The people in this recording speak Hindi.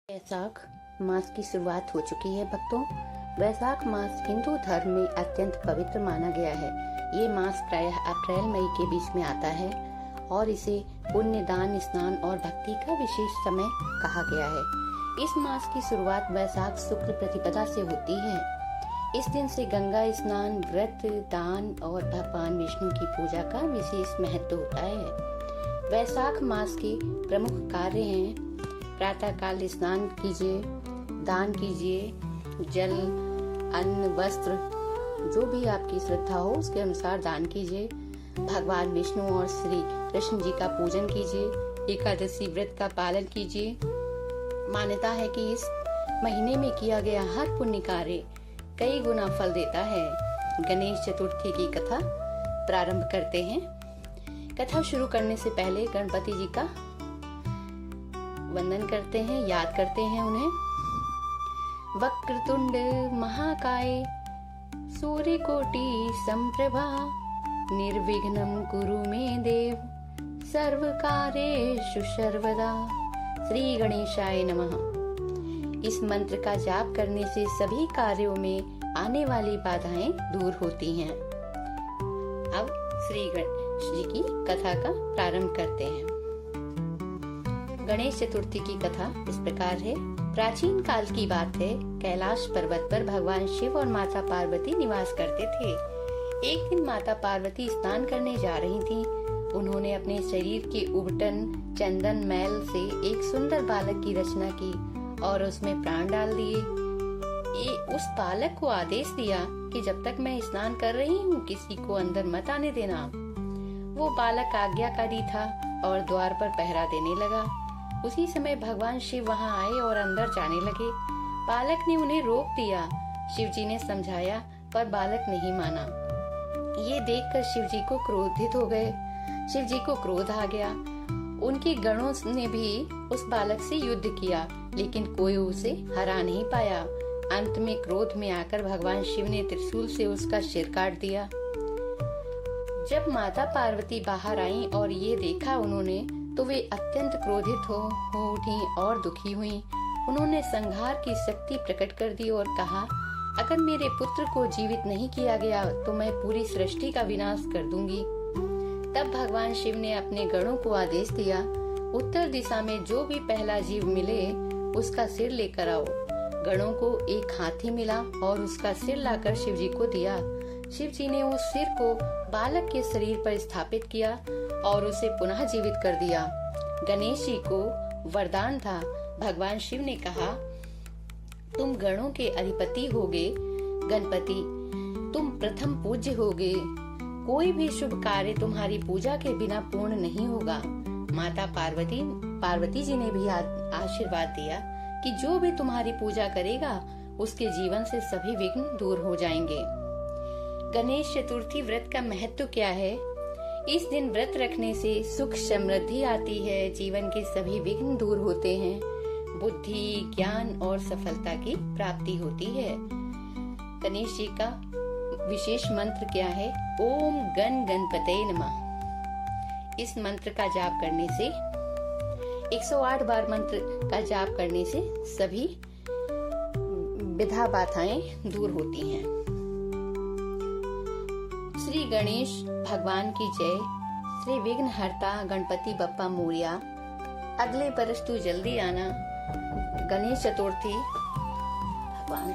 वैशाख मास की शुरुआत हो चुकी है भक्तों। वैशाख मास हिंदू धर्म में अत्यंत पवित्र माना गया है। ये मास प्रायः अप्रैल मई के बीच में आता है और इसे पुण्य, दान, स्नान और भक्ति का विशेष समय कहा गया है। इस मास की शुरुआत वैशाख शुक्ल प्रतिपदा से होती है। इस दिन से गंगा स्नान, व्रत, दान और भगवान विष्णु की पूजा का विशेष महत्व होता है। वैशाख मास के प्रमुख कार्य हैं: प्रातः काल स्नान कीजिए, दान कीजिए, जल, अन्न, वस्त्र, जो भी आपकी श्रद्धा हो उसके अनुसार दान कीजिए। भगवान विष्णु और श्री कृष्ण जी का पूजन कीजिए। एकादशी व्रत का पालन कीजिए। मान्यता है कि इस महीने में किया गया हर पुण्य कार्य कई गुना फल देता है। गणेश चतुर्थी की कथा प्रारंभ करते हैं। कथा शुरू करने से पहले गणपति जी का वंदन करते हैं, याद करते हैं उन्हें। वक्रतुंड महाकाय सूर्यकोटि संप्रभा निर्विघ्नं कुरु मे देव सर्वकार्येषु सर्वदा। श्री गणेशाय नमः। इस मंत्र का जाप करने से सभी कार्यों में आने वाली बाधाएं दूर होती हैं। अब श्री गणेश जी की कथा का प्रारंभ करते हैं। गणेश चतुर्थी की कथा इस प्रकार है। प्राचीन काल की बात है। कैलाश पर्वत पर भगवान शिव और माता पार्वती निवास करते थे। एक दिन माता पार्वती स्नान करने जा रही थीं। उन्होंने अपने शरीर के उबटन चंदन मैल से एक सुंदर बालक की रचना की और उसमें प्राण डाल दिए। उस बालक को आदेश दिया कि जब तक मैं स्नान कर रही हूँ किसी को अंदर मत आने देना। वो बालक आज्ञाकारी था और द्वार पर पहरा देने लगा। उसी समय भगवान शिव वहां आए और अंदर जाने लगे। बालक ने उन्हें रोक दिया। शिव जी ने समझाया पर बालक नहीं माना। ये देखकर शिव जी को क्रोधित हो गए। शिव जी को क्रोध आ गया। उनके गणों ने भी उस बालक से युद्ध किया लेकिन कोई उसे हरा नहीं पाया। अंत में क्रोध में आकर भगवान शिव ने त्रिशूल से उसका सिर काट दिया। जब माता पार्वती बाहर आईं और ये देखा उन्होंने तो वे अत्यंत क्रोधित हो उठी और दुखी हुईं। उन्होंने संहार की शक्ति प्रकट कर दी और कहा, अगर मेरे पुत्र को जीवित नहीं किया गया तो मैं पूरी सृष्टि का विनाश कर दूंगी। तब भगवान शिव ने अपने गणों को आदेश दिया, उत्तर दिशा में जो भी पहला जीव मिले उसका सिर लेकर आओ। गणों को एक हाथी मिला और उसका सिर लाकर शिव जी को दिया। शिव जी ने उस सिर को बालक के शरीर पर स्थापित किया और उसे पुनः जीवित कर दिया। गणेश जी को वरदान था। भगवान शिव ने कहा, तुम गणों के अधिपति होगे। गणपति, तुम प्रथम पूज्य होगे। कोई भी शुभ कार्य तुम्हारी पूजा के बिना पूर्ण नहीं होगा। माता पार्वती जी ने भी आशीर्वाद दिया कि जो भी तुम्हारी पूजा करेगा उसके जीवन से सभी विघ्न दूर हो जाएंगे। गणेश चतुर्थी व्रत का महत्व क्या है? इस दिन व्रत रखने से सुख समृद्धि आती है, जीवन के सभी विघ्न दूर होते हैं, बुद्धि, ज्ञान और सफलता की प्राप्ति होती है। गणेश जी का विशेष मंत्र क्या है? ओम गण गणपते नमः। इस मंत्र का जाप करने से 108 बार मंत्र का जाप करने से सभी विधा बाधाएं दूर होती हैं। श्री गणेश भगवान की जय। श्री विघ्न हरता गणपति बप्पा मोरिया। अगले बरस तू जल्दी आना। गणेश चतुर्थी भगवान